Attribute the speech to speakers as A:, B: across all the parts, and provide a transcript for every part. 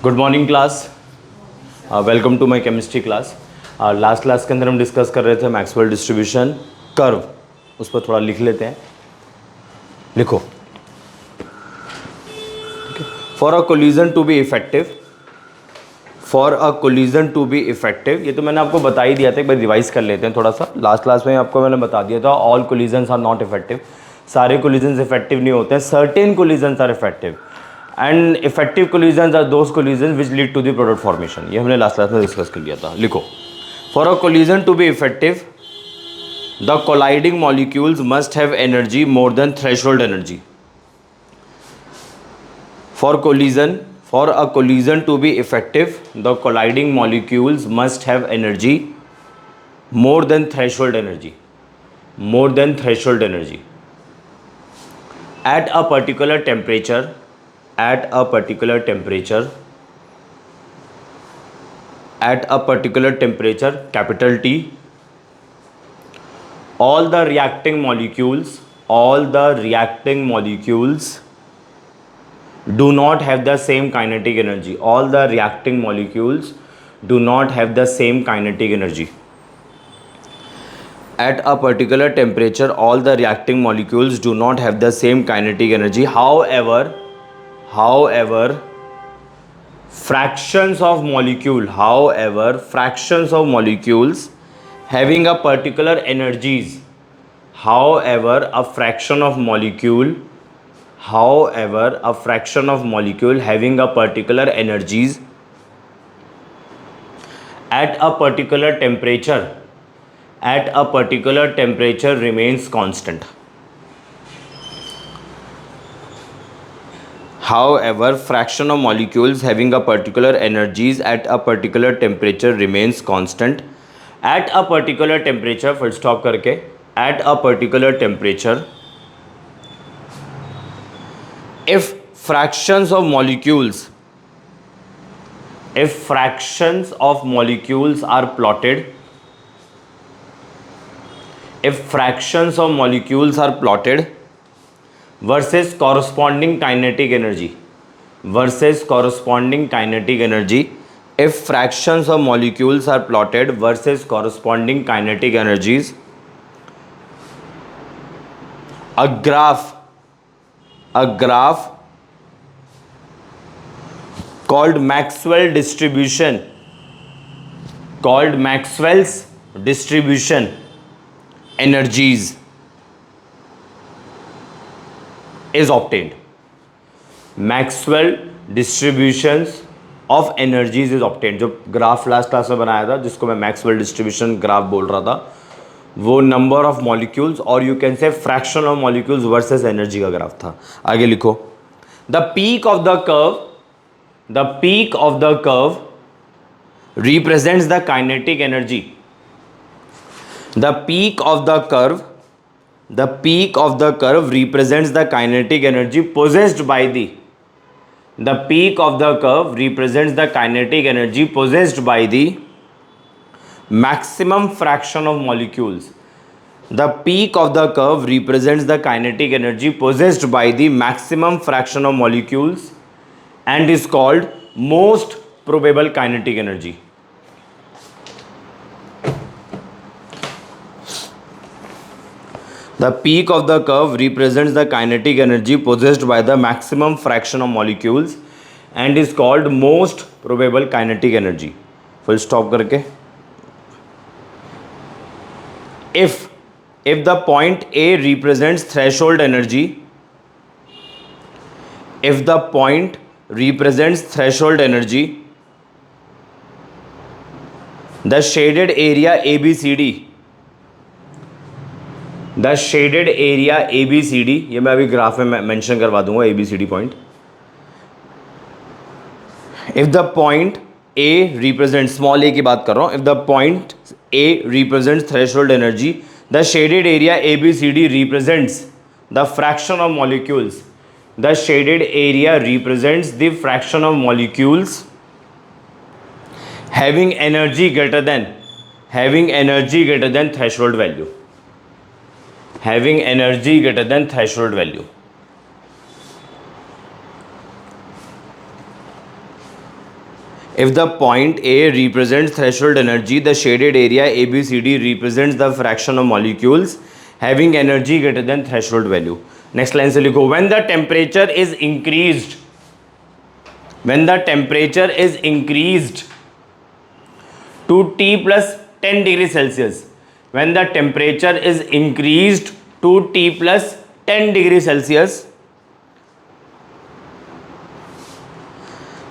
A: Good morning class, welcome to my chemistry class. Last class के अंदर हम discuss कर रहे थे मैक्सवेल डिस्ट्रीब्यूशन कर्व, उस पर थोड़ा लिख लेते हैं। लिखो, for a collision to be effective, for a collision to be effective, ये तो मैंने आपको बता ही दिया था, एक बार रिवाइज कर लेते हैं थोड़ा सा। लास्ट क्लास में आपको मैंने बता दिया था all collisions are not effective, सारे कोलिजन्स इफेक्टिव नहीं होते हैं, certain collisions are effective and effective collisions are those collisions which lead to the product formation. ये हमने लास्ट क्लास में डिस्कस कर लिया था। लिखो, for a collision to be effective the colliding molecules must have energy more than threshold energy. For a collision to be effective, the colliding molecules must have energy more than threshold energy. More than threshold energy. At a particular temperature, at a particular temperature, at a particular temperature, capital T, all the reacting molecules do not have the same kinetic energy. All the reacting molecules do not have the same kinetic energy. At a particular temperature, all the reacting molecules do not have the same kinetic energy. However, fractions of molecules having a particular energies, however, a fraction of molecule having a particular energies at a particular temperature remains constant. However, fraction of molecules having a particular energies at a particular temperature remains constant. At a particular temperature, full stop करके, at a particular temperature, if fractions of molecules are plotted, versus corresponding kinetic energy, if fractions of molecules are plotted versus corresponding kinetic energies, a graph called Maxwell's distribution energies is obtained. Maxwell distributions of energies is obtained. जो graph last class में बनाया था, जिसको मैं Maxwell distribution graph बोल रहा था, वो नंबर ऑफ मॉलिक्यूल्स और you can say fraction of molecules versus energy का ग्राफ था। आगे लिखो, the peak of the curve represents the kinetic energy. The peak of the curve represents the kinetic energy possessed by the maximum fraction of molecules. The peak of the curve represents the kinetic energy possessed by the maximum fraction of molecules and is called most probable kinetic energy. The peak of the curve represents the kinetic energy possessed by the maximum fraction of molecules and is called most probable kinetic energy. Full stop करके, if the point A represents threshold energy, the shaded area ABCD, ये मैं अभी graph में mention करवा दूंगा, ABCD point. If the point A represent, small a की बात कर रहा हूं, if the point A represents threshold energy, the shaded area ABCD represents the fraction of molecules, the shaded area represents the fraction of molecules having energy greater than threshold value. If the point A represents threshold energy, the shaded area ABCD represents the fraction of molecules having energy greater than threshold value. Next line से लिखो, when the temperature is increased, when the temperature is increased to T plus 10 degree Celsius, when the temperature is increased to T plus 10 degree Celsius,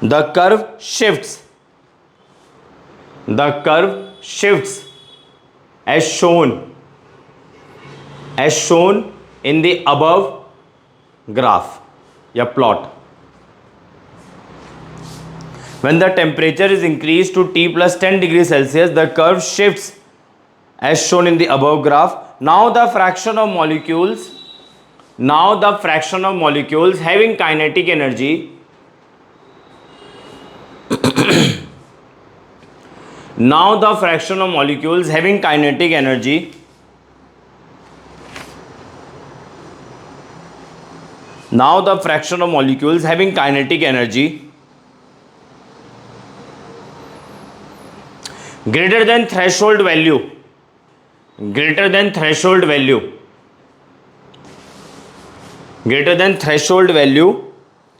A: the curve shifts as shown in the above graph या plot. When the temperature is increased to T plus 10 degrees Celsius, the curve shifts as shown in the above graph. Now the fraction of molecules having kinetic energy now the fraction of molecules having kinetic energy greater than threshold value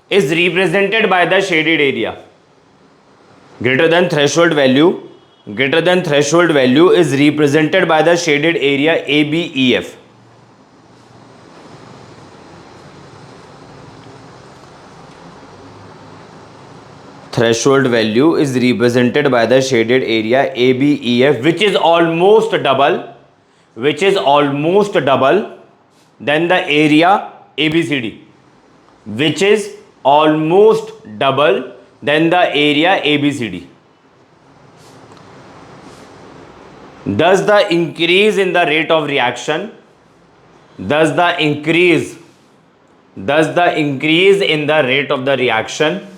A: is represented by the shaded area. Greater than threshold value is represented by the shaded area ABEF. Threshold value is represented by the shaded area ABEF, which is almost double than the area ABCD, which is almost double than the area ABCD. Thus the increase in the rate of reaction in the rate of the reaction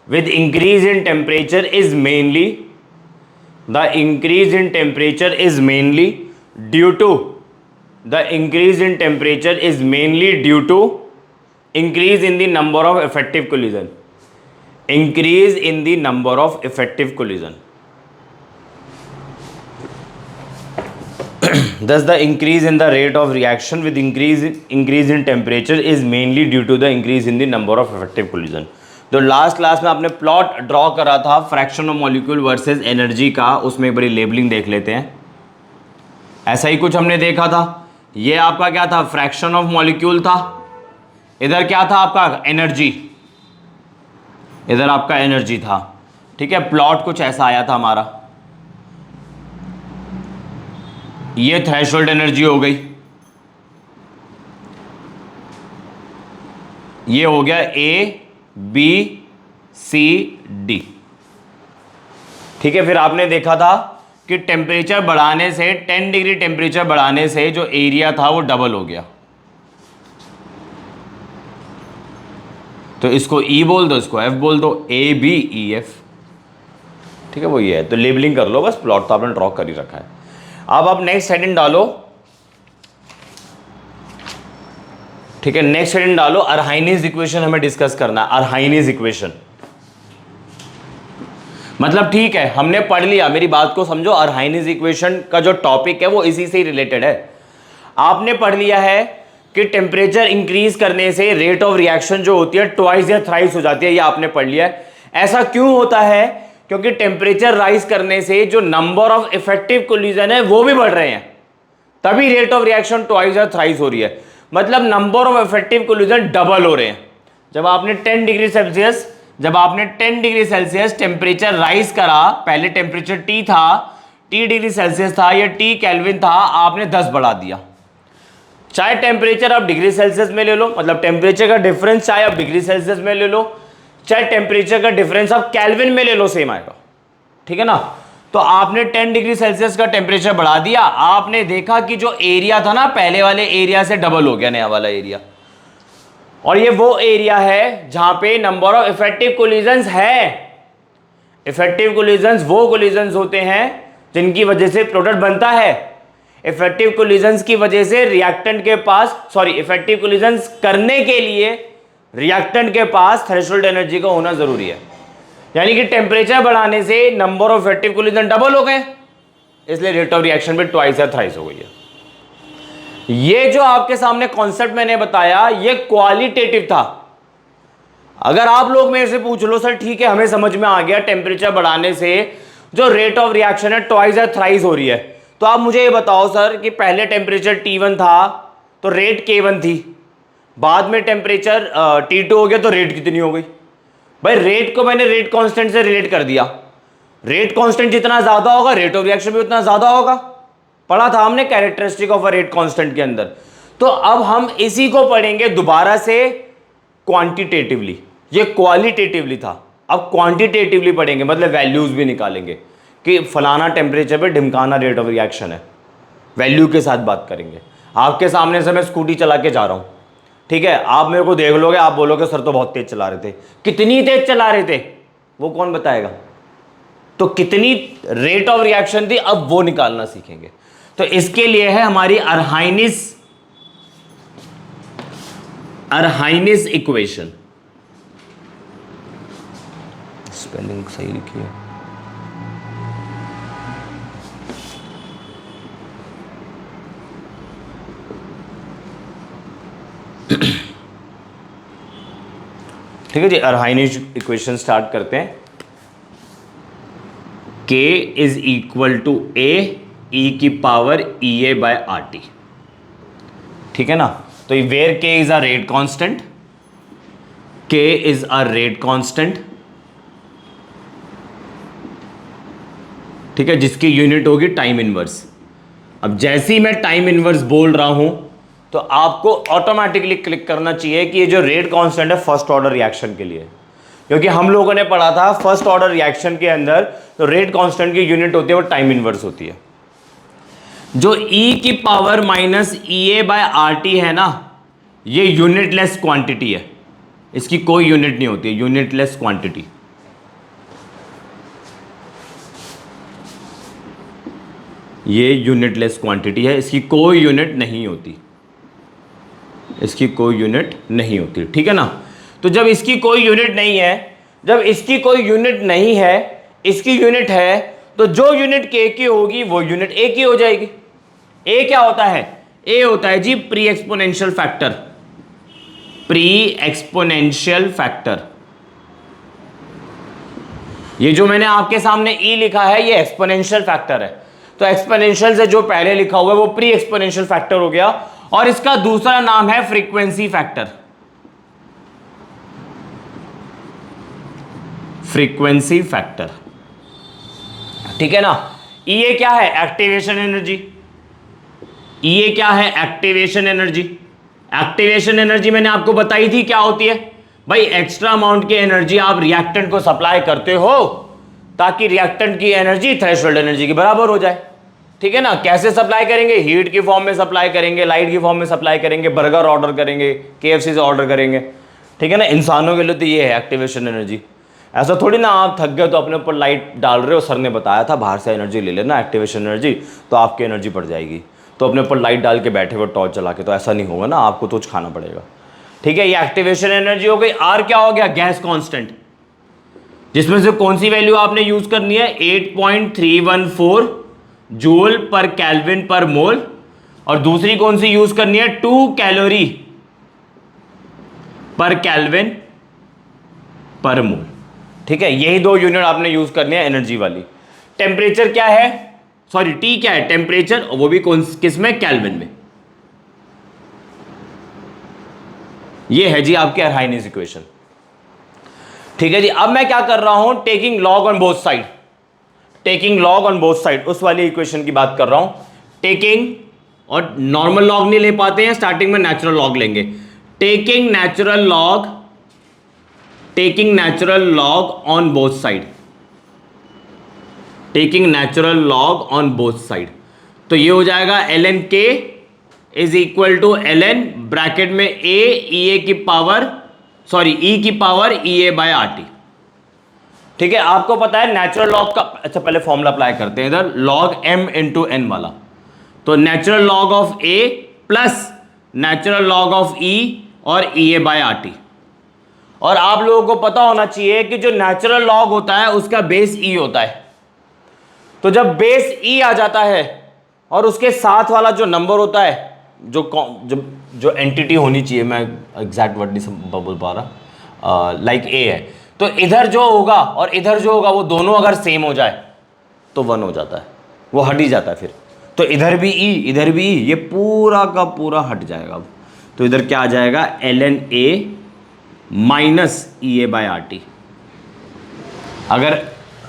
A: with increase in temperature is mainly due to increase in the number of effective collision. Thus the increase in the rate of reaction with increase in temperature is mainly due to the increase in the number of effective collision. तो last class में आपने plot draw करा था fraction of molecule versus energy का, उसमें एक बड़ी labelling देख लेते हैं. ऐसा ही कुछ हमने देखा था. ये आपका क्या था, फ्रैक्शन ऑफ मॉलिक्यूल था. इधर क्या था आपका, एनर्जी. इधर आपका एनर्जी था. ठीक है, प्लॉट कुछ ऐसा आया था हमारा. ये थ्रेशोल्ड एनर्जी हो गई. ये हो गया A B C D. ठीक है, फिर आपने देखा था कि टेम्परेचर बढ़ाने से 10 डिग्री टेम्परेचर बढ़ाने से जो एरिया था वो डबल हो गया. तो इसको E बोल दो, इसको F बोल दो, ABEF. ठीक है, वो ये है. तो लेबलिंग कर लो बस, प्लॉट तो आपने ड्रॉ कर ही रखा है. अब आप नेक्स्ट हेडिंग डालो. ठीक है, नेक्स्ट हेडिंग डालो. अरहाइनीज इक्वेशन हमें डिस्कस करना है. अरहाइनीज इक्वेशन मतलब ठीक है, हमने पढ़ लिया, मेरी बात को समझो. अरहाइनीज इक्वेशन का जो टॉपिक है वो इसी से ही रिलेटेड है. आपने पढ़ लिया है कि टेम्परेचर इंक्रीज करने से रेट ऑफ रिएक्शन जो होती है ट्वाइस या थ्राइस हो जाती है. ये आपने पढ़ लिया है. ऐसा क्यों होता है, क्योंकि टेम्परेचर राइज करने से जो नंबर ऑफ इफेक्टिव कोलिजन है वो भी बढ़ रहे हैं, तभी रेट ऑफ रिएक्शन ट्वाइस या थ्राइस हो रही है. मतलब number of effective collision double हो रहे हैं. जब आपने 10 डिग्री सेल्सियस टेम्परेचर राइज करा, पहले टेम्परेचर T था, T डिग्री सेल्सियस था या T केल्विन था, आपने 10 बढ़ा दिया. चाहे टेम्परेचर आप डिग्री सेल्सियस में ले लो, मतलब टेम्परेचर का डिफरेंस चाहे आप डिग्री सेल्सियस में ले लो, चाहे टेम्परेचर का डिफरेंस आप केल्विन में ले लो, सेम आएगा. ठीक है ना. तो आपने 10 डिग्री सेल्सियस का टेम्परेचर बढ़ा दिया, आपने देखा कि जो एरिया था ना पहले वाले एरिया से डबल हो गया नया वाला एरिया. और ये वो एरिया है जहां पे नंबर ऑफ इफेक्टिव कोलिजन्स है. इफेक्टिव कोलिजन्स वो कोलिजन्स होते हैं जिनकी वजह से प्रोडक्ट बनता है. इफेक्टिव कोलिजन्स की वजह से रिएक्टेंट के पास, सॉरी, इफेक्टिव कोलिजन्स करने के लिए रिएक्टेंट के पास थ्रेशोल्ड एनर्जी का होना जरूरी है। यानी कि टेम्परेचर बढ़ाने से number of effective collision double हो गए, इसलिए रेट ऑफ रिएक्शन भी ट्वाइस या थ्राइस हो गई है। ये जो आपके सामने कॉन्सेप्ट मैंने बताया ये क्वालिटेटिव था। अगर आप लोग मेरे से पूछ लो सर ठीक है हमें समझ में आ गया टेम्परेचर बढ़ाने से जो रेट ऑफ रिएक्शन है ट्वाइस या थ्राइस हो रही है, तो आप मुझे ये बताओ सर कि पहले टेम्परेचर T1 था तो रेट K1 थी, बाद में टेम्परेचर T2 हो गया तो रेट कितनी हो गई? भाई रेट को मैंने रेट कांस्टेंट से रिलेट कर दिया, रेट कांस्टेंट जितना ज्यादा होगा रेट ऑफ रिएक्शन भी उतना ज्यादा होगा। पढ़ा था हमने characteristic of a rate constant के अंदर। तो अब हम इसी को पढ़ेंगे दोबारा से क्वांटिटेटिवली, ये क्वालिटेटिवली था, अब क्वांटिटेटिवली पढ़ेंगे, मतलब वैल्यूज भी निकालेंगे कि फलाना टेम्परेचर पे ढिमकाना रेट ऑफ रिएक्शन है, वैल्यू के साथ बात करेंगे। आपके सामने से मैं स्कूटी चला के जा रहा हूं, ठीक है, आप मेरे को देख लोगे, आप बोलोगे सर तो बहुत तेज चला रहे थे, कितनी तेज चला रहे थे वो कौन बताएगा? तो कितनी रेट ऑफ रिएक्शन थी अब वो निकालना सीखेंगे। तो इसके लिए है हमारी अर्हाइनिस इक्वेशन। स्पेलिंग सही लिखी है। ठीक है जी, अर्हाइनिस इक्वेशन स्टार्ट करते हैं। K is equal to A e की power E A by R T, ठीक है ना। तो where K is a rate constant, K is a rate constant, ठीक है, जिसकी यूनिट होगी टाइम इनवर्स। अब जैसे ही मैं टाइम इनवर्स बोल रहा हूं तो आपको ऑटोमेटिकली क्लिक करना चाहिए कि ये जो रेट कांस्टेंट है फर्स्ट ऑर्डर रिएक्शन के लिए, क्योंकि हम लोगों ने पढ़ा था फर्स्ट ऑर्डर रिएक्शन के अंदर तो रेट कांस्टेंट की यूनिट होती है वो टाइम इनवर्स होती है। जो e की power minus E A by R T है ना, ये यूनिटलेस क्वांटिटी है, इसकी कोई यूनिट नहीं होती है, यूनिटलेस क्वांटिटी। ये यूनिटलेस क्वांटिटी है, इसकी कोई यूनिट नहीं होती, इसकी कोई यूनिट नहीं होती, ठीक है ना। तो जब इसकी कोई यूनिट नहीं है, जब इसकी कोई यूनिट नहीं है, इसकी यूनिट है, तो जो यूनिट K की होगी वो यूनिट A की हो जाएगी। A क्या होता है? A होता है जी pre exponential factor, pre exponential factor. ये जो मैंने आपके सामने E लिखा है ये एक्सपोनेंशियल फैक्टर है, तो एक्सपोनेंशियल से जो पहले लिखा हुआ है वो प्री एक्सपोनेंशियल फैक्टर हो गया, और इसका दूसरा नाम है फ्रीक्वेंसी फैक्टर, फ्रीक्वेंसी फैक्टर, ठीक है ना। ये क्या है? Activation energy. ये क्या है? Activation energy. एक्टिवेशन एनर्जी मैंने आपको बताई थी क्या होती है भाई, एक्स्ट्रा अमाउंट की एनर्जी आप रिएक्टेंट को सप्लाई करते हो ताकि रिएक्टेंट की एनर्जी थ्रेशोल्ड एनर्जी के बराबर हो जाए, ठीक है ना। कैसे सप्लाई करेंगे? हीट की फॉर्म में सप्लाई करेंगे, लाइट की फॉर्म में सप्लाई करेंगे, बर्गर ऑर्डर करेंगे, KFC से ऑर्डर करेंगे, ठीक है ना। इंसानों के लिए तो ये है एक्टिवेशन एनर्जी। ऐसा थोड़ी ना आप थक गए तो अपने ऊपर लाइट डाल रहे हो, सर ने बताया था बाहर से एनर्जी ले लेना एक्टिवेशन एनर्जी तो आपकी एनर्जी बढ़ जाएगी, तो अपने ऊपर लाइट डाल के बैठे हुए टॉर्च चला के, तो ऐसा नहीं होगा ना, आपको तो कुछ खाना पड़ेगा, ठीक है। ये एक्टिवेशन एनर्जी हो गई। आर क्या हो गया? गैस कांस्टेंट, जिसमें से कौन सी वैल्यू आपने यूज करनी है? 8.314 जूल पर केल्विन पर मोल, और दूसरी कौन सी यूज करनी है? 2 कैलोरी पर केल्विन पर मोल, ठीक है। यही दो यूनिट आपने यूज करनी है एनर्जी वाली। टेम्परेचर क्या है? सॉरी T क्या है? टेम्परेचर, वो भी कौन किस में? केल्विन में। ये है जी आपके अर्हाइनिस इक्वेशन, ठीक है जी। अब मैं क्या कर रहा हूं? Taking log on both side, taking log on both side, उस वाली इक्वेशन की बात कर रहा हूं। टेकिंग, और नॉर्मल लॉग नहीं ले पाते हैं, स्टार्टिंग में नेचुरल लॉग लेंगे। Taking natural log, taking natural log on both side, taking natural log on both side, तो ये हो जाएगा ln k is equal to ln bracket में a e a की पावर, सॉरी e की पावर e a by R T, ठीक है। आपको पता है नेचुरल लॉग का, अच्छा पहले फॉर्मूला अप्लाई करते हैं इधर, log m इंटू एन वाला, तो natural log of A plus natural log of e और E A by R T. और आप लोगों को पता होना चाहिए कि जो नेचुरल लॉग होता है उसका बेस ई होता है। तो जब बेस ई आ जाता है और उसके साथ वाला जो नंबर होता है, जो एंटिटी होनी चाहिए, मैं एग्जैक्ट वर्ड नहीं बोल पा रहा, लाइक ए है, तो इधर जो होगा और इधर जो होगा वो दोनों अगर सेम हो जाए तो 1 हो जाता है, वो हट ही जाता है फिर। तो इधर भी ई इधर भी ई, ये पूरा का पूरा हट जाएगा अब। तो इधर क्या आ जाएगा, ln a minus E A by R T. अगर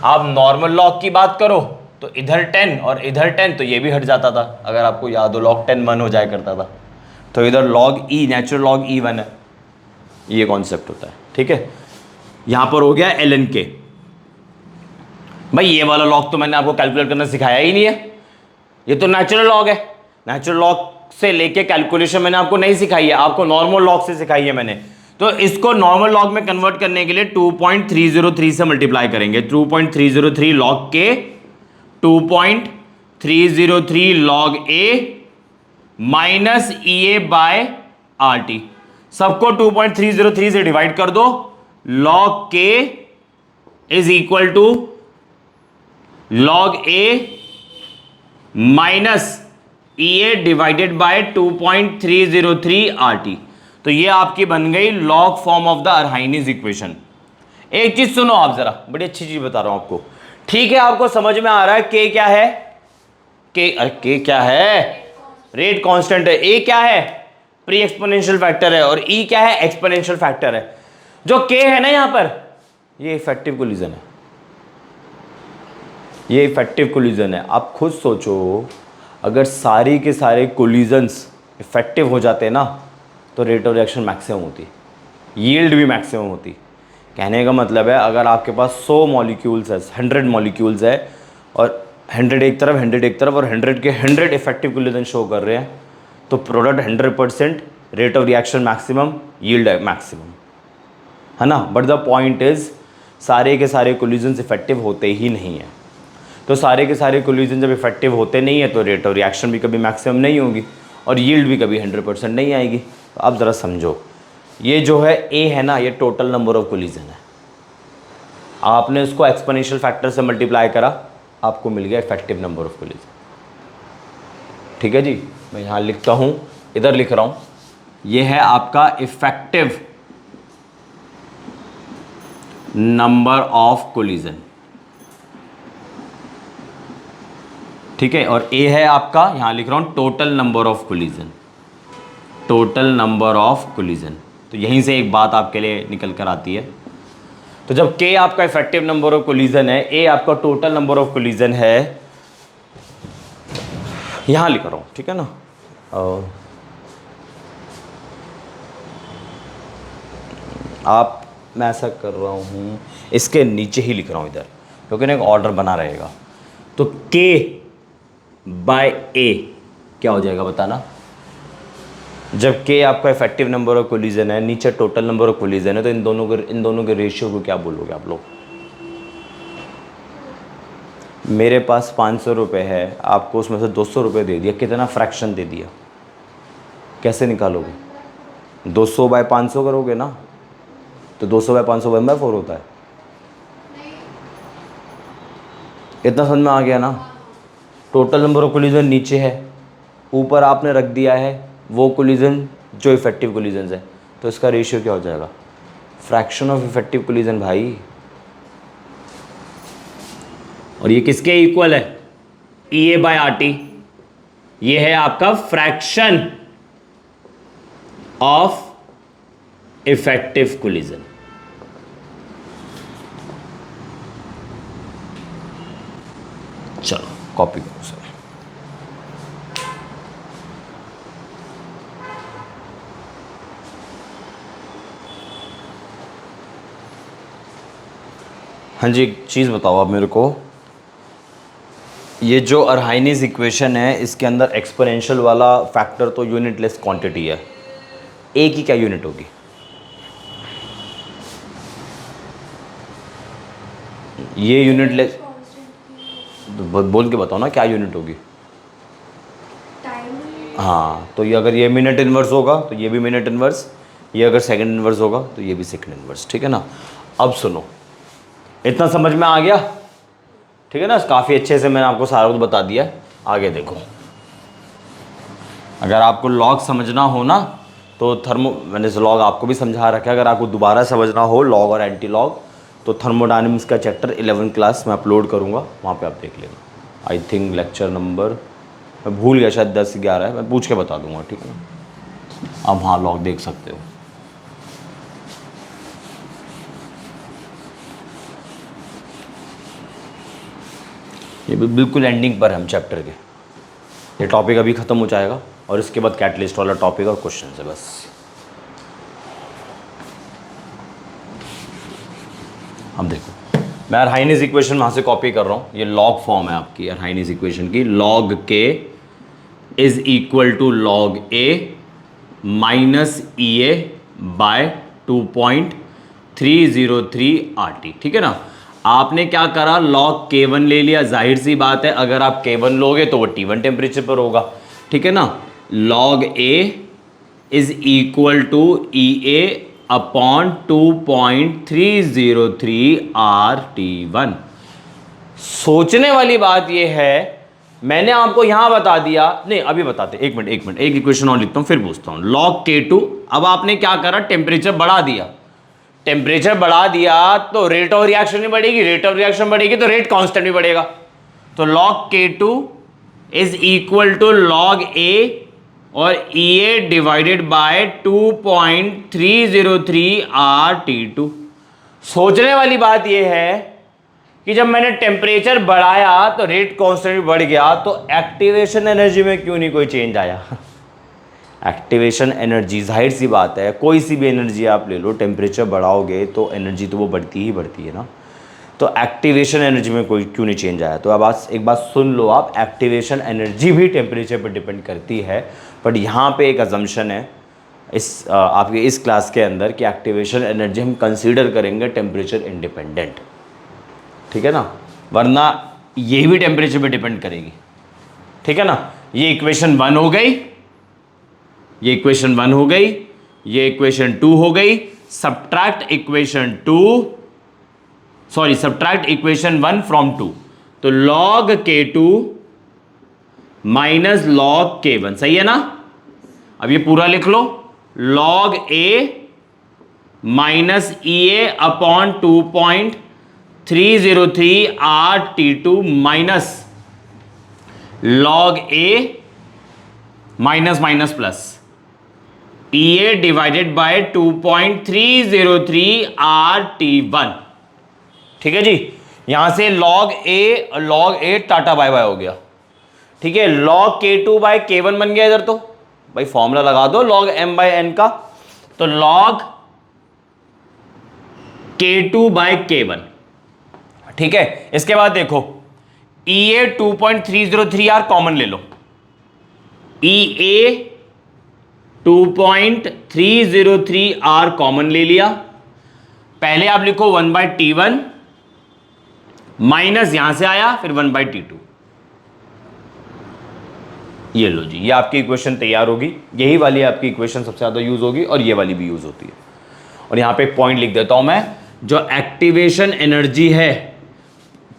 A: आप नॉर्मल लॉग की बात करो तो इधर 10 और इधर 10, तो ये भी हट जाता था। अगर आपको याद हो लॉग 10 1 हो जाया करता था, तो इधर लॉग ई नेचुरल लॉग ई 1 है, ये कॉन्सेप्ट होता है। ठीक है, यहां पर हो गया ln के। भाई ये वाला लॉग तो मैंने आपको कैलकुलेट करना सिखाया ही नहीं है, ये तो नेचुरल लॉग है। नेचुरल लॉग से लेके कैलकुलेशन मैंने आपको नहीं सिखाई है, आपको नॉर्मल लॉग से सिखाई है मैंने। तो इसको नॉर्मल लॉग में कन्वर्ट करने के लिए 2.303 से मल्टीप्लाई करेंगे। 2.303 log k 2.303 log A minus E A by R T. सबको 2.303 से डिवाइड कर दो। लॉग के is equal to log A minus E A divided by 2.303 R T. तो ये आपकी बन गई log form of the Arrhenius equation. एक चीज सुनो आप जरा, बड़ी अच्छी चीज बता रहा हूं आपको। ठीक है, आपको समझ में आ रहा है के क्या है, के क्या है, रेट कांस्टेंट है। ए क्या है, प्री एक्सपोनेंशियल फैक्टर है, और ई क्या है, एक्सपोनेंशियल फैक्टर है। जो के है ना यहां पर, ये इफेक्टिव कोलिजन है, ये इफेक्टिव कोलिजन है। आप खुद सोचो, अगर सारी के सारे कोलिजन्स इफेक्टिव हो जाते ना तो रेट ऑफ रिएक्शन मैक्सिमम होती, यील्ड भी मैक्सिमम होती। कहने का मतलब है, अगर आपके पास 100 मॉलिक्यूल्स है, 100 मॉलिक्यूल्स है, और 100 एक तरफ 100 एक तरफ, और 100 के 100 इफेक्टिव कोलिजन शो कर रहे हैं, तो product 100%, rate of reaction maximum, yield maximum, है ना। बट द पॉइंट इज, सारे के सारे कोलिजन्स इफेक्टिव होते ही नहीं है। तो सारे के सारे कोलिजन जब इफेक्टिव होते नहीं है तो रेट ऑफ रिएक्शन भी कभी मैक्सिमम नहीं होगी, और यील्ड भी कभी 100% नहीं आएगी। तो आप ज़रा समझो, ये जो है ए है ना, ये टोटल नंबर ऑफ कोलिजन है। आपने इसको एक्सपोनेंशियल फैक्टर से मल्टीप्लाई करा, आपको मिल गया इफेक्टिव नंबर ऑफ कोलिजन। ठीक है जी, मैं यहाँ लिखता हूँ, इधर लिख रहा हूँ, ये है आपका इफेक्टिव नंबर ऑफ कोलिजन। ठीक है, और ए है आपका, यहां लिख रहा हूं, total number of collision, total number of collision. तो यहीं से एक बात आपके लिए निकल कर आती है। तो जब के आपका इफेक्टिव नंबर ऑफ कोलिजन है, ए आपका टोटल नंबर ऑफ कोलिजन है, यहां लिख रहा हूं, ठीक है ना। आप, मैं ऐसा कर रहा हूं, इसके नीचे ही लिख रहा हूं इधर, क्योंकि ना एक ऑर्डर बना रहेगा। तो के बाय ए क्या हो जाएगा बताना। जब के आपका इफेक्टिव नंबर ऑफ कोलिजन है, नीचे टोटल नंबर ऑफ कोलिजन है, तो इन दोनों के रेशियो को क्या बोलोगे आप लोग। मेरे पास 500 रुपये है, आपको उसमें से 200 रुपये दे दिया, कितना फ्रैक्शन दे दिया, कैसे निकालोगे। 200 बाय 500 करोगे ना, तो 200 बाय 500 1/4 होता है। इतना समझ में आ गया ना। टोटल नंबर ऑफ कोलिजन नीचे है, ऊपर आपने रख दिया है वो कोलिजन जो इफेक्टिव कोलिजन है, तो इसका रेशियो क्या हो जाएगा, फ्रैक्शन ऑफ इफेक्टिव कोलिजन भाई। और ये किसके इक्वल है, ई ए बाय आर टी। ये है आपका फ्रैक्शन ऑफ इफेक्टिव कोलिजन। चलो कॉपी करो सर। हाँ जी, एक चीज़ बताओ आप मेरे को, ये जो अरहाइनीज इक्वेशन है, इसके अंदर एक्सपोनेंशियल वाला फैक्टर तो यूनिटलेस क्वांटिटी है, ए की क्या यूनिट होगी। ये यूनिटलेस, बोल के बताओ ना क्या यूनिट होगी। हाँ, तो ये अगर ये मिनट इनवर्स होगा तो ये भी मिनट इनवर्स, ये अगर सेकंड इनवर्स होगा तो ये भी सेकंड इनवर्स, ठीक है ना। अब सुनो, इतना समझ में आ गया, ठीक है ना। काफ़ी अच्छे से मैंने आपको सारा कुछ बता दिया है। आगे देखो, अगर आपको लॉग समझना हो ना तो मैंने लॉग आपको भी समझा रखा है, अगर आपको दोबारा समझना हो लॉग और एंटी लॉग तो थर्मोडायनेमिक्स का चैप्टर 11 क्लास में अपलोड करूँगा, वहाँ पे आप देख लेना। आई थिंक लेक्चर नंबर मैं भूल गया, शायद 10-11 है, मैं पूछ के बता दूंगा, ठीक है ना। अब हाँ, लॉग देख सकते हो। ये बिल्कुल एंडिंग पर है हम चैप्टर के, ये टॉपिक अभी ख़त्म हो जाएगा और इसके बाद कैटलिस्ट वाला टॉपिक और क्वेश्चन है बस। अब देखो, मैं अरहाइनिस इक्वेशन वहाँ से कॉपी कर रहा हूँ, ये लॉग फॉर्म है आपकी अरहाइनिस इक्वेशन की। लॉग के is equal to log A minus E A by 2.303 RT, ठीक है ना। आपने क्या करा, log K1 ले लिया, जाहिर सी बात है अगर आप K1 लोगे तो वो T1 टेम्परेचर पर होगा, ठीक है ना। log A is equal to E A upon 2.303 RT1। सोचने वाली बात यह है, मैंने आपको यहां बता दिया, नहीं अभी बताते, एक मिनट एक इक्वेशन और लिखता हूं फिर पूछता हूं। log K2, अब आपने क्या करा, टेम्परेचर बढ़ा दिया, टेम्परेचर बढ़ा दिया तो रेट ऑफ रिएक्शन भी बढ़ेगी, रेट ऑफ रिएक्शन बढ़ेगी तो रेट कांस्टेंट भी बढ़ेगा। तो log K2 is equal to log A और E A divided by 2.303 RT2। सोचने वाली बात यह है कि जब मैंने टेम्परेचर बढ़ाया तो रेट कांस्टेंट भी बढ़ गया, तो एक्टिवेशन एनर्जी में क्यों नहीं कोई चेंज आया। एक्टिवेशन एनर्जी, जाहिर सी बात है कोई सी भी एनर्जी आप ले लो, टेम्परेचर बढ़ाओगे तो एनर्जी तो वो बढ़ती ही बढ़ती है ना। तो एक्टिवेशन एनर्जी में कोई क्यों नहीं चेंज आया। तो अब एक बात सुन लो आप, एक्टिवेशन एनर्जी भी टेम्परेचर पर डिपेंड करती है, बट यहाँ पे एक अजम्पशन है इस आपके इस क्लास के अंदर कि एक्टिवेशन एनर्जी हम कंसीडर करेंगे टेम्परेचर इंडिपेंडेंट, ठीक है ना, वरना ये भी टेम्परेचर पे डिपेंड करेगी, ठीक है ना। ये इक्वेशन 1 हो गई, ये इक्वेशन 1 हो गई, ये इक्वेशन 2 हो गई। सब्ट्रैक्ट इक्वेशन 1 फ्रॉम 2, तो log K2 minus log K1, सही है ना। अब ये पूरा लिख लो, log A minus E A upon 2.303 RT2 minus log A minus minus plus E A divided by 2.303 RT1, ठीक है जी। यहां से log A टाटा बाय बाय हो गया, ठीक है। log K2 बाय K1 बन गया इधर, तो भाई फॉर्मूला लगा दो log m बाय n का, तो log K2 बाय K1, ठीक है। इसके बाद देखो EA 2.303R कॉमन ले लो, EA 2.303R कॉमन ले लिया। पहले आप लिखो 1/T1 माइनस यहां से आया फिर 1/T2, ये लो जी, ये आपकी इक्वेशन तैयार होगी। यही वाली आपकी इक्वेशन सबसे ज्यादा यूज होगी और ये वाली भी यूज होती है। और यहां पे एक पॉइंट लिख देता हूं मैं, जो एक्टिवेशन एनर्जी है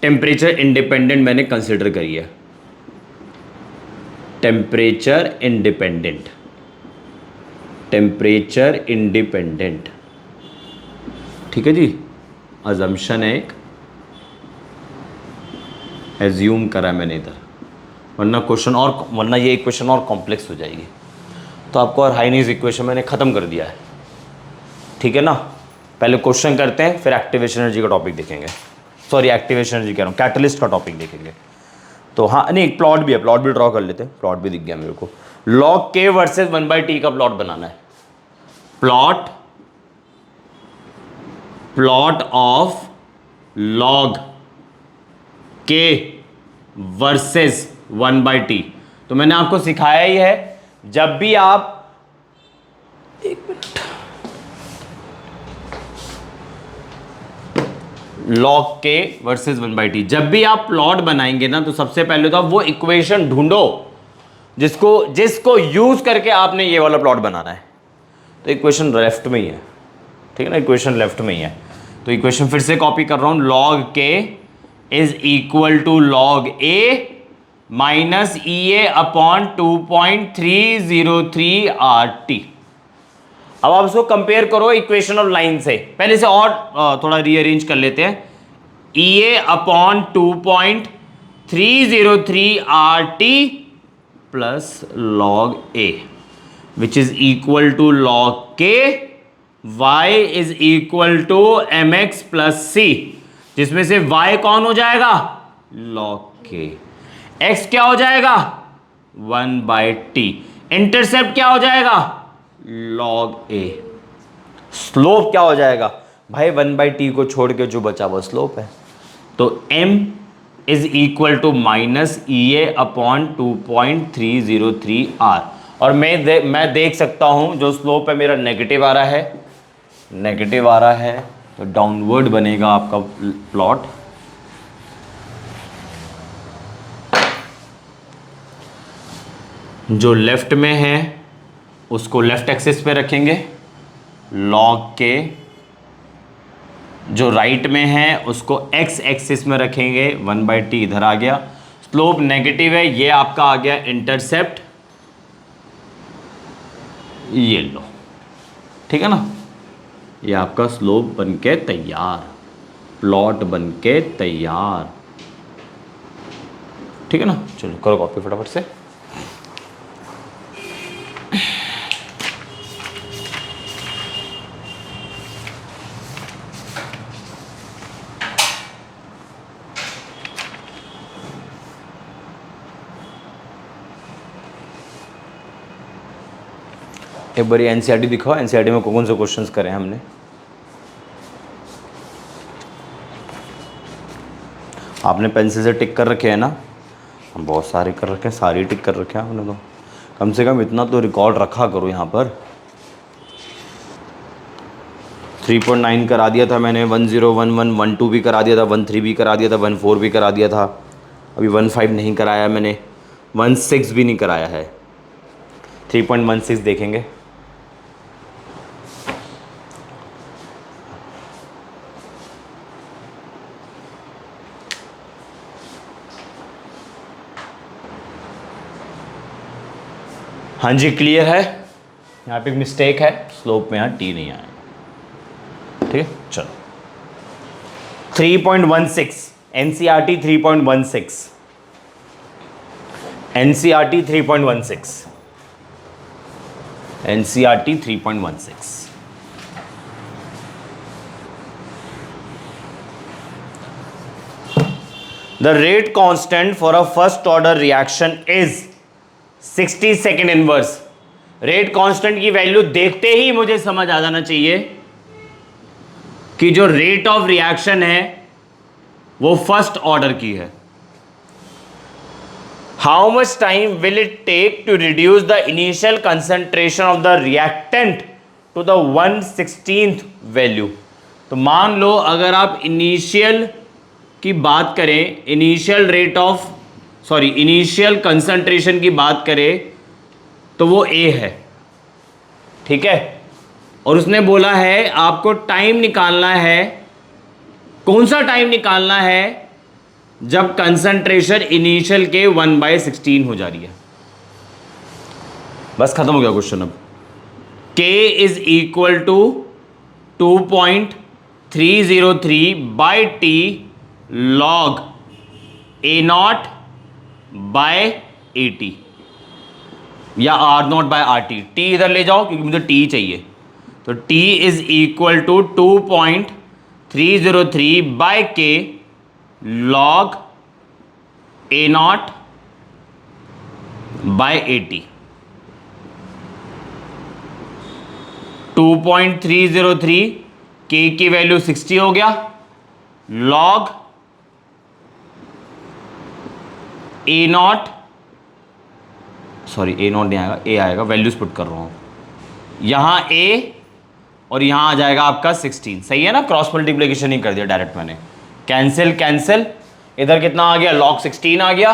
A: टेम्परेचर इंडिपेंडेंट मैंने कंसिडर करी है, टेम्परेचर इंडिपेंडेंट, टेम्परेचर इंडिपेंडेंट, ठीक है जी। अजम्पशन है एक, एज्यूम करा मैंने इधर, वरना ये इक्वेशन और कॉम्प्लेक्स हो जाएगी। तो आपको अरहाइनिस इक्वेशन मैंने ख़त्म कर दिया है, ठीक है ना। पहले क्वेश्चन करते हैं, फिर एक्टिवेशन एनर्जी का टॉपिक देखेंगे, सॉरी एक्टिवेशन एनर्जी कह रहा हूँ, कैटलिस्ट का टॉपिक देखेंगे। तो हाँ, नहीं प्लॉट भी है, प्लॉट भी ड्रॉ कर लेते हैं, प्लॉट भी दिख गया मेरे को। log K वर्सेस 1/T का प्लॉट बनाना है, plot of log K versus 1/T। तो मैंने आपको सिखाया ही है, जब भी आप, एक minute, log K versus 1/T, जब भी आप प्लॉट बनाएंगे ना तो सबसे पहले तो आप वो इक्वेशन ढूंढो जिसको यूज करके आपने ये वाला प्लॉट बनाना है। तो इक्वेशन लेफ्ट में ही है, ठीक है ना, इक्वेशन लेफ्ट में ही है। तो इक्वेशन फिर से कॉपी कर रहा हूं, log k is equal to log a minus EA upon 2.303 RT। अब आप इसको कंपेयर करो इक्वेशन ऑफ लाइन से, पहले से और थोड़ा रीअरेंज कर लेते हैं। EA upon 2.303 RT plus log A which is equal to log K, y is equal to mx plus c, जिसमें से y कौन हो जाएगा, log K, x क्या हो जाएगा 1/t, इंटरसेप्ट क्या हो जाएगा log A, स्लोप क्या हो जाएगा भाई 1/t को छोड़ के जो बचा वो स्लोप है। तो m is equal to minus EA upon 2.303 R, और मैं देख सकता हूं जो स्लोप है मेरा नेगेटिव आ रहा है, तो डाउनवर्ड बनेगा आपका प्लॉट। जो लेफ्ट में है उसको लेफ्ट एक्सिस पे रखेंगे log के, जो राइट में है उसको x एक्सिस में रखेंगे, 1/t इधर आ गया, स्लोप नेगेटिव है, ये आपका आ गया इंटरसेप्ट, ये लो, ठीक है ना, ये आपका स्लोप बनके तैयार, प्लॉट बनके तैयार, ठीक है ना। चलो करो कॉपी फटाफट से। एक बार एनसीईआरटी दिखाओ, एनसीईआरटी में कौन से क्वेश्चंस करे हमने। आपने पेंसिल से टिक कर रखे हैं ना, हम बहुत सारे कर रखे हैं, सारी टिक कर रखे हैं आपने, तो कम से कम इतना तो रिकॉर्ड रखा करो यहाँ पर। 3.9 करा दिया था मैंने, 1011 12 भी करा दिया था, 13 भी करा दिया था, 14 भी करा दिया था, अभी 15 नहीं कराया मैंने, 16 भी नहीं कराया है, 3.16 देखेंगे। हाँ जी क्लियर है, यहाँ पे मिस्टेक है, स्लोप में यहाँ टी नहीं आया, ठीक है। चलो 3.16 NCERT 3.16 NCERT 3.16 NCERT 3.16 The rate constant for a first order reaction is 60 second inverse. Rate constant की वैल्यू देखते ही मुझे समझ आ जाना चाहिए कि जो रेट ऑफ रिएक्शन है वो फर्स्ट ऑर्डर की है। How much time will it take to reduce the initial concentration of the reactant to the 1/16 value. तो मान लो अगर आप इनिशियल की बात करें, इनिशियल कंसंट्रेशन की बात करें तो वो A है, ठीक है, और उसने बोला है आपको टाइम निकालना है, कौन सा टाइम निकालना है, जब कंसंट्रेशन इनिशियल के 1/16 हो जा रही है। बस खत्म हो गया क्वेश्चन। अब K is equal to 2.303/T log A0 by AT या R0/RT, T इधर ले जाओ क्योंकि मुझे T चाहिए, तो T is equal to 2.303/K log A0/AT। 2.303 K की वैल्यू 60 हो गया, log A0 नहीं आएगा, A आएगा, वैल्यूज पुट कर रहा हूं यहां A और यहां आ जाएगा आपका 16, सही है ना, क्रॉस मल्टीप्लिकेशन ही कर दिया डायरेक्ट मैंने, कैंसिल, इधर कितना आ गया log 16 आ गया,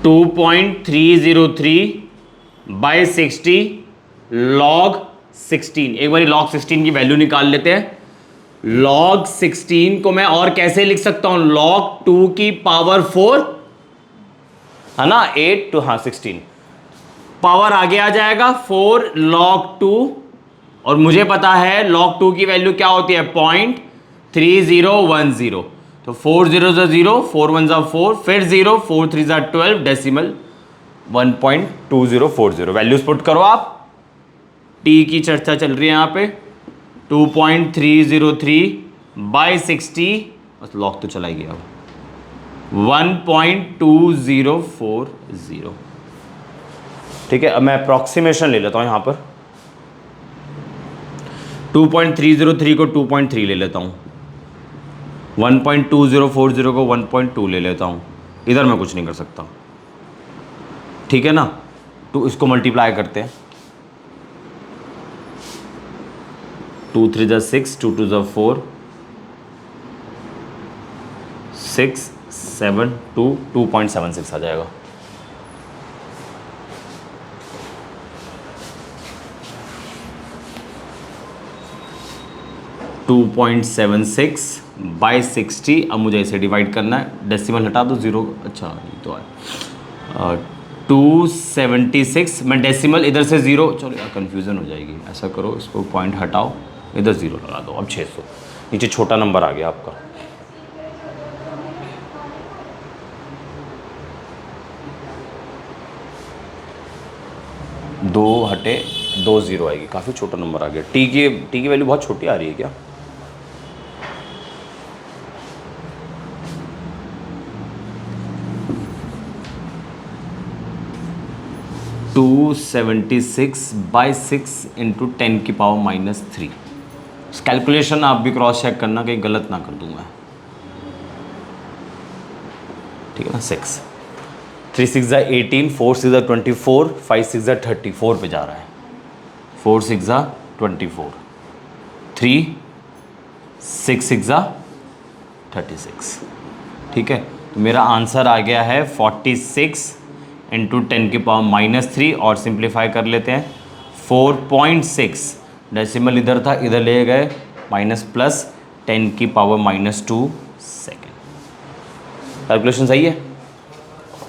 A: 2.303/60 log 16। एक बार log 16 की वैल्यू निकाल लेते हैं। log 16 को मैं और कैसे लिख सकता हूं, log 2 की पावर 4 है ना, 8 to 16 पावर आगे आ जाएगा 4 log 2, और मुझे पता है log 2 की वैल्यू क्या होती है 0.3010। तो 4 0 0, 4 1 4, फिर 0, 4 3 12, डेसिमल 1.2040। वैल्यूज पुट करो आप। टी की चर्चा चल रही है यहाँ पे। 2.303/60, बस लॉग तो चला ही गया, 1.2040। ठीक है, अब मैं अप्रॉक्सीमेशन ले लेता हूँ यहाँ पर। 2.303 को 2.3 ले लेता हूँ, 1.2040 को 1.2 ले लेता हूँ। इधर मैं कुछ नहीं कर सकता, ठीक है ना। तो इसको मल्टीप्लाई करते हैं। 2 3 6, 2 2 4, 6 7 2, 2.76 आ जाएगा। (2.76/60). अब मुझे इसे डिवाइड करना है, डेसिमल हटा दो, जीरो, अच्छा ये तो है 276। मैं डेसिमल इधर से जीरो, चलो यार कन्फ्यूज़न हो जाएगी, ऐसा करो इसको पॉइंट हटाओ, इधर ज़ीरो लगा दो। अब 600, नीचे छोटा नंबर आ गया आपका। दो हटे 2 0 आएगी, काफ़ी छोटा नंबर आ गया। टी की वैल्यू बहुत छोटी आ रही है क्या? (276/6 इंटू 10 की पावर -3). कैलकुलेशन आप भी क्रॉस चेक करना कहीं गलत ना कर दूं मैं, ठीक है ना। 6 3 6 18, 4 6 24, 5 6 34 पे जा रहा है। 4 6 24, 3 6 6 36, ठीक है। तो मेरा आंसर आ गया है 46 इंटू 10 की पावर -3, और सिंप्लीफाई कर लेते हैं 4.6, डेसिमल इधर था, इधर ले गए प्लस 10 की पावर -2 सेकेंड। कैलकुलेशन सही है।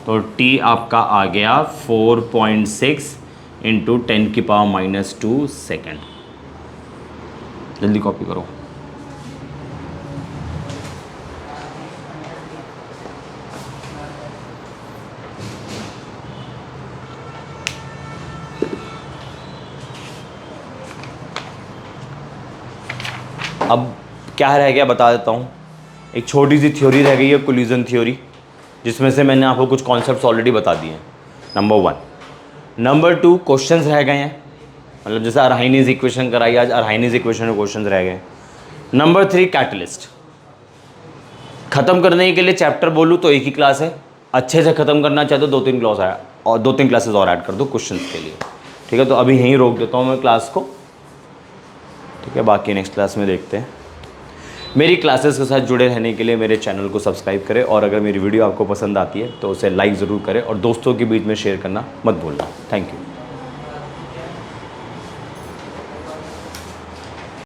A: तो टी आपका आ गया 4.6 इंटू 10 की पावर -2 सेकेंड। जल्दी कॉपी करो। अब क्या रह गया बता देता हूँ। एक छोटी सी थ्योरी रह गई है, कोलिजन थ्योरी, जिसमें से मैंने आपको कुछ कॉन्सेप्ट्स ऑलरेडी बता दिए हैं, नंबर 1। नंबर 2, क्वेश्चंस रह गए हैं, मतलब जैसे अरहाइनीज इक्वेशन कराई, आज अरहाइनीज इक्वेशन में क्वेश्चंस रह गए। Number 3, catalyst. ख़त्म करने के लिए चैप्टर बोलूँ तो एक ही क्लास है, अच्छे से ख़त्म करना चाहते तो 2-3 क्लास आया और 2-3 क्लासेस और ऐड कर दो क्वेश्चंस के लिए, ठीक है। तो अभी यहीं रोक देता हूँ मैं क्लास को, ठीक है। बाकी नेक्स्ट क्लास में देखते हैं। मेरी क्लासेस के साथ जुड़े रहने के लिए मेरे चैनल को सब्सक्राइब करें, और अगर मेरी वीडियो आपको पसंद आती है तो उसे लाइक ज़रूर करें, और दोस्तों के बीच में शेयर करना मत भूलना। Thank you.